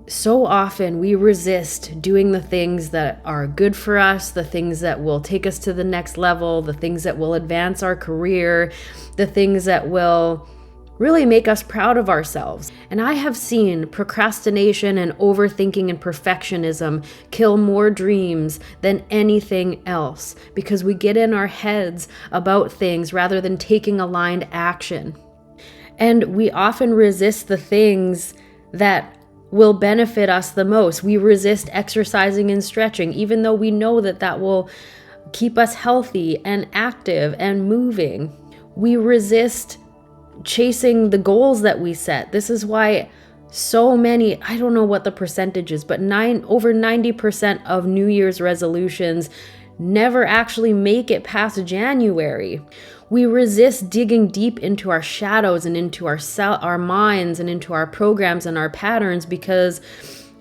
So often we resist doing the things that are good for us, the things that will take us to the next level, the things that will advance our career, the things that will really make us proud of ourselves. And I have seen procrastination and overthinking and perfectionism kill more dreams than anything else, because we get in our heads about things rather than taking aligned action. And we often resist the things that will benefit us the most. We resist exercising and stretching, even though we know that that will keep us healthy and active and moving. We resist chasing the goals that we set. This is why so many, I don't know what the percentage is, but over 90% of New Year's resolutions never actually make it past January. We resist digging deep into our shadows and into our minds and into our programs and our patterns because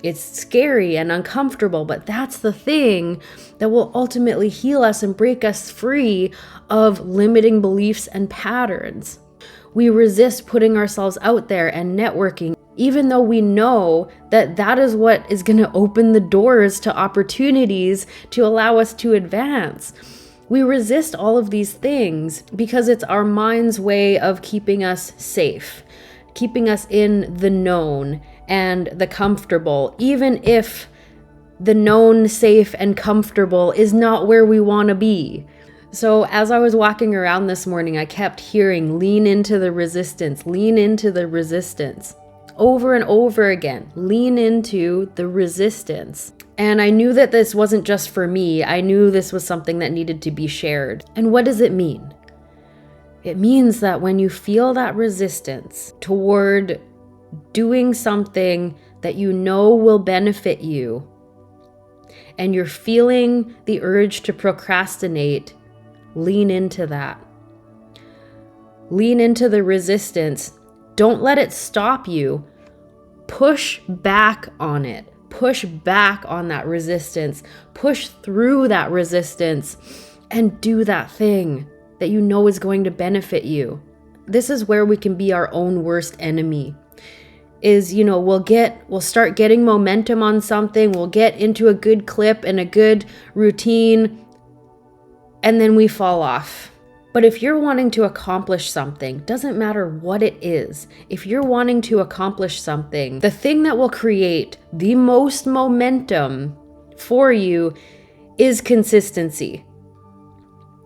it's scary and uncomfortable, but that's the thing that will ultimately heal us and break us free of limiting beliefs and patterns. We resist putting ourselves out there and networking, even though we know that that is what is going to open the doors to opportunities to allow us to advance. We resist all of these things because it's our mind's way of keeping us safe, keeping us in the known and the comfortable, even if the known, safe, and comfortable is not where we want to be. So as I was walking around this morning, I kept hearing, lean into the resistance, lean into the resistance. Over and over again, lean into the resistance. And I knew that this wasn't just for me. I knew this was something that needed to be shared. And what does it mean? It means that when you feel that resistance toward doing something that you know will benefit you, and you're feeling the urge to procrastinate, lean into that. Lean into the resistance. Don't let it stop you. Push back on it. Push back on that resistance. Push through that resistance and do that thing that you know is going to benefit you. This is where we can be our own worst enemy. We'll start getting momentum on something. We'll get into a good clip and a good routine, and then we fall off. But if you're wanting to accomplish something, doesn't matter what it is, if you're wanting to accomplish something, the thing that will create the most momentum for you is consistency.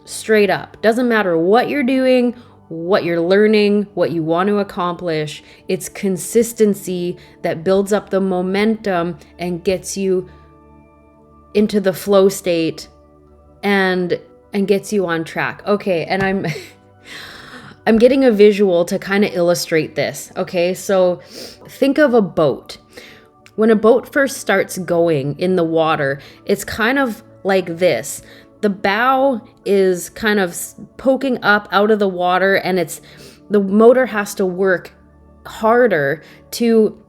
Straight up. Doesn't matter what you're doing, what you're learning, what you want to accomplish. It's consistency that builds up the momentum and gets you into the flow state and gets you on track. Okay, and I'm getting a visual to kind of illustrate this. Okay, so think of a boat. When a boat first starts going in the water, it's kind of like this. The bow is kind of poking up out of the water, and the motor has to work harder to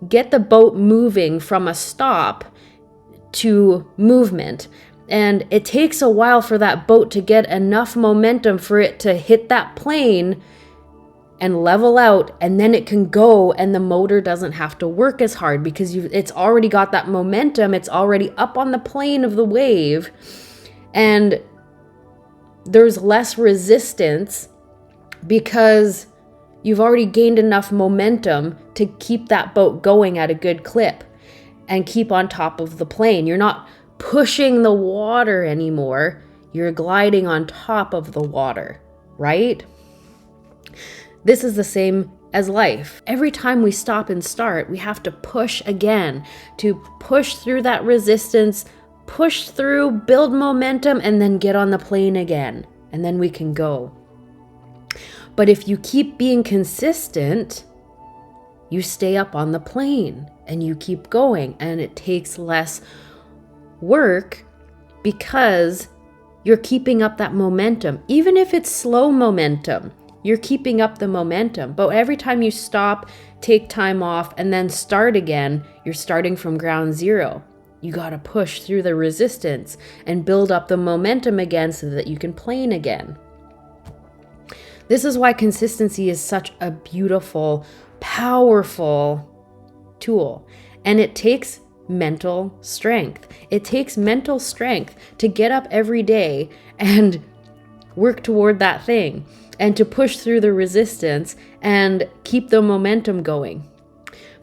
get the boat moving from a stop to movement. And it takes a while for that boat to get enough momentum for it to hit that plane and level out, and then it can go, and the motor doesn't have to work as hard because it's already got that momentum. It's already up on the plane of the wave, and there's less resistance because you've already gained enough momentum to keep that boat going at a good clip and keep on top of the plane. You're not pushing the water anymore. You're gliding on top of the water, right? This is the same as life. Every time we stop and start, we have to push again, to push through that resistance, push through, build momentum, and then get on the plane again. And then we can go. But if you keep being consistent, you stay up on the plane and you keep going, and it takes less work because you're keeping up that momentum. Even if it's slow momentum, you're keeping up the momentum. But every time you stop, take time off, and then start again, you're starting from ground zero. You got to push through the resistance and build up the momentum again so that you can plane again. This is why consistency is such a beautiful, powerful tool. And it takes mental strength. It takes mental strength to get up every day and work toward that thing and to push through the resistance and keep the momentum going.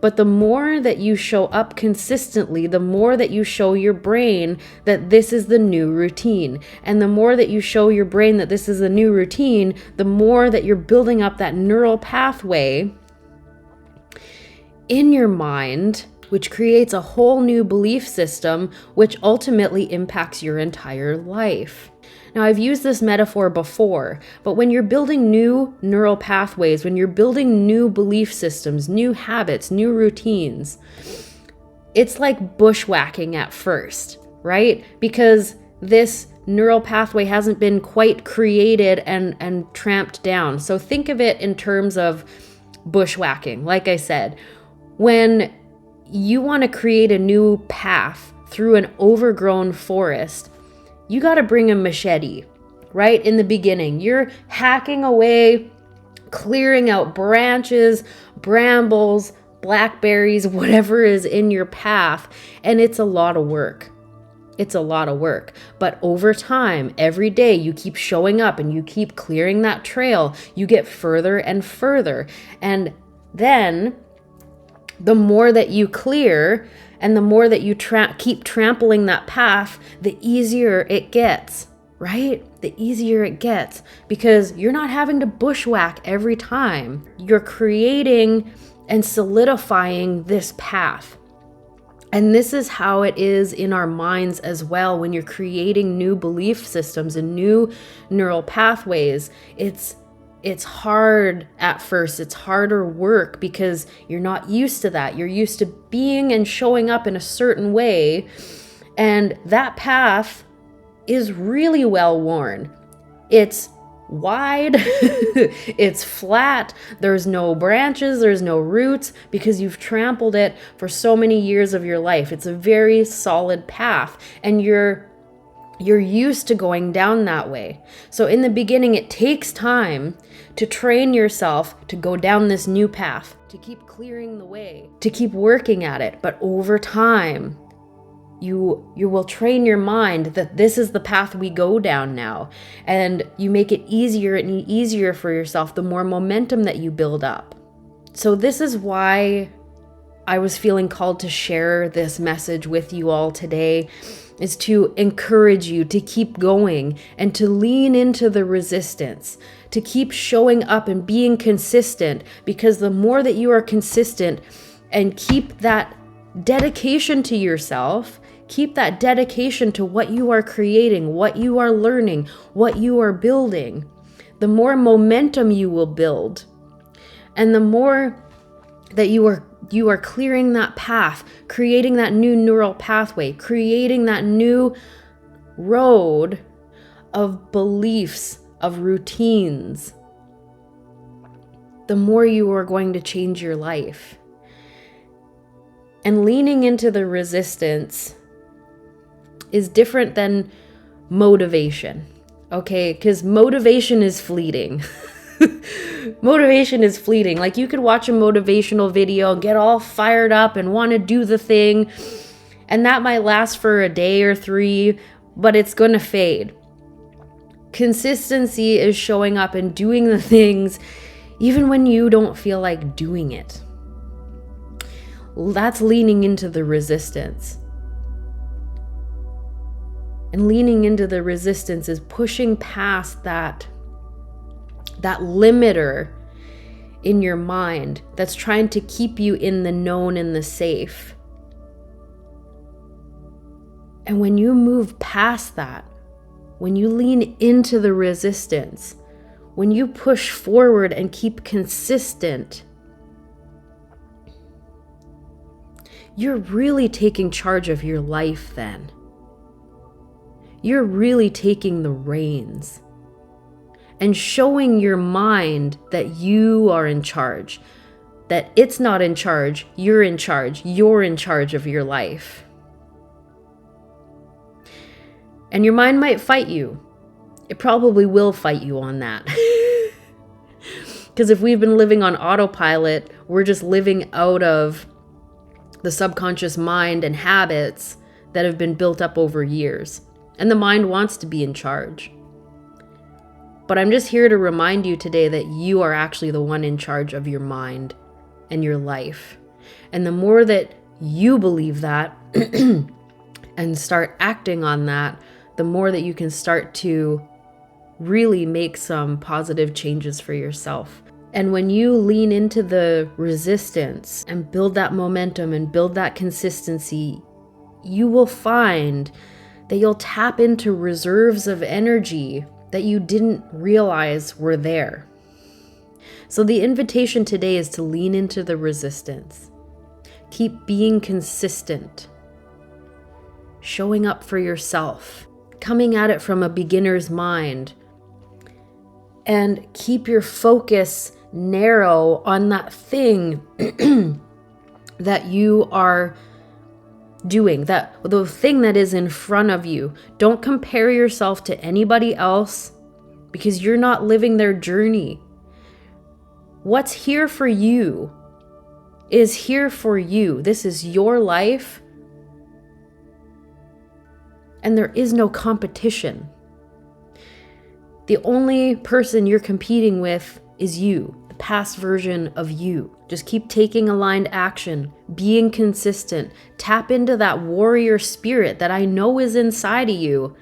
But the more that you show up consistently, the more that you show your brain that this is the new routine. And the more that you show your brain that this is the new routine, the more that you're building up that neural pathway in your mind, which creates a whole new belief system, which ultimately impacts your entire life. Now, I've used this metaphor before, but when you're building new neural pathways, when you're building new belief systems, new habits, new routines, it's like bushwhacking at first, right? Because this neural pathway hasn't been quite created and tramped down. So think of it in terms of bushwhacking. Like I said, when you want to create a new path through an overgrown forest, you got to bring a machete, right? In the beginning, you're hacking away, clearing out branches, brambles, blackberries, whatever is in your path. And it's a lot of work. It's a lot of work. But over time, every day, you keep showing up and you keep clearing that trail. You get further and further. And then the more that you clear and the more that you keep trampling that path, the easier it gets, right? The easier it gets because you're not having to bushwhack every time. You're creating and solidifying this path. And this is how it is in our minds as well. When you're creating new belief systems and new neural pathways, it's hard at first. It's harder work because you're not used to that. You're used to being and showing up in a certain way. And that path is really well worn. It's wide, it's flat, there's no branches, there's no roots because you've trampled it for so many years of your life. It's a very solid path and you're used to going down that way. So in the beginning, it takes time to train yourself to go down this new path, to keep clearing the way, to keep working at it. But over time, you will train your mind that this is the path we go down now. And you make it easier and easier for yourself the more momentum that you build up. So this is why I was feeling called to share this message with you all today, is to encourage you to keep going and to lean into the resistance, to keep showing up and being consistent, because the more that you are consistent and keep that dedication to yourself, keep that dedication to what you are creating, what you are learning, what you are building, the more momentum you will build. And the more that you are clearing that path, creating that new neural pathway, creating that new road of beliefs, of routines, the more you are going to change your life. And leaning into the resistance is different than motivation, okay? Because motivation is fleeting. Motivation is fleeting. Like, you could watch a motivational video and get all fired up and want to do the thing, and that might last for a day or three, but it's going to fade. Consistency is showing up and doing the things even when you don't feel like doing it. That's leaning into the resistance. And leaning into the resistance is pushing past that limiter in your mind that's trying to keep you in the known and the safe. And when you move past that, when you lean into the resistance, when you push forward and keep consistent, you're really taking charge of your life then. You're really taking the reins and showing your mind that you are in charge, that it's not in charge, you're in charge. You're in charge of your life. And your mind might fight you. It probably will fight you on that. Because if we've been living on autopilot, we're just living out of the subconscious mind and habits that have been built up over years. And the mind wants to be in charge. But I'm just here to remind you today that you are actually the one in charge of your mind and your life. And the more that you believe that and start acting on that, the more that you can start to really make some positive changes for yourself. And when you lean into the resistance and build that momentum and build that consistency, you will find that you'll tap into reserves of energy that you didn't realize were there. So the invitation today is to lean into the resistance. Keep being consistent, showing up for yourself, coming at it from a beginner's mind, and keep your focus narrow on that thing that you are doing, that the thing that is in front of you. Don't compare yourself to anybody else because you're not living their journey. What's here for you is here for you. This is your life, and there is no competition. The only person you're competing with is you, the past version of you. Just keep taking aligned action, being consistent, tap into that warrior spirit that I know is inside of you,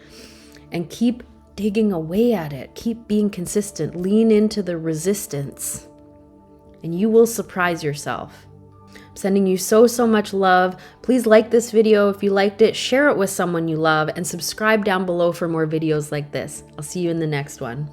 and keep digging away at it. Keep being consistent. Lean into the resistance, and you will surprise yourself. I'm sending you so much love. Please like this video if you liked it, share it with someone you love, and subscribe down below for more videos like this. I'll see you in the next one.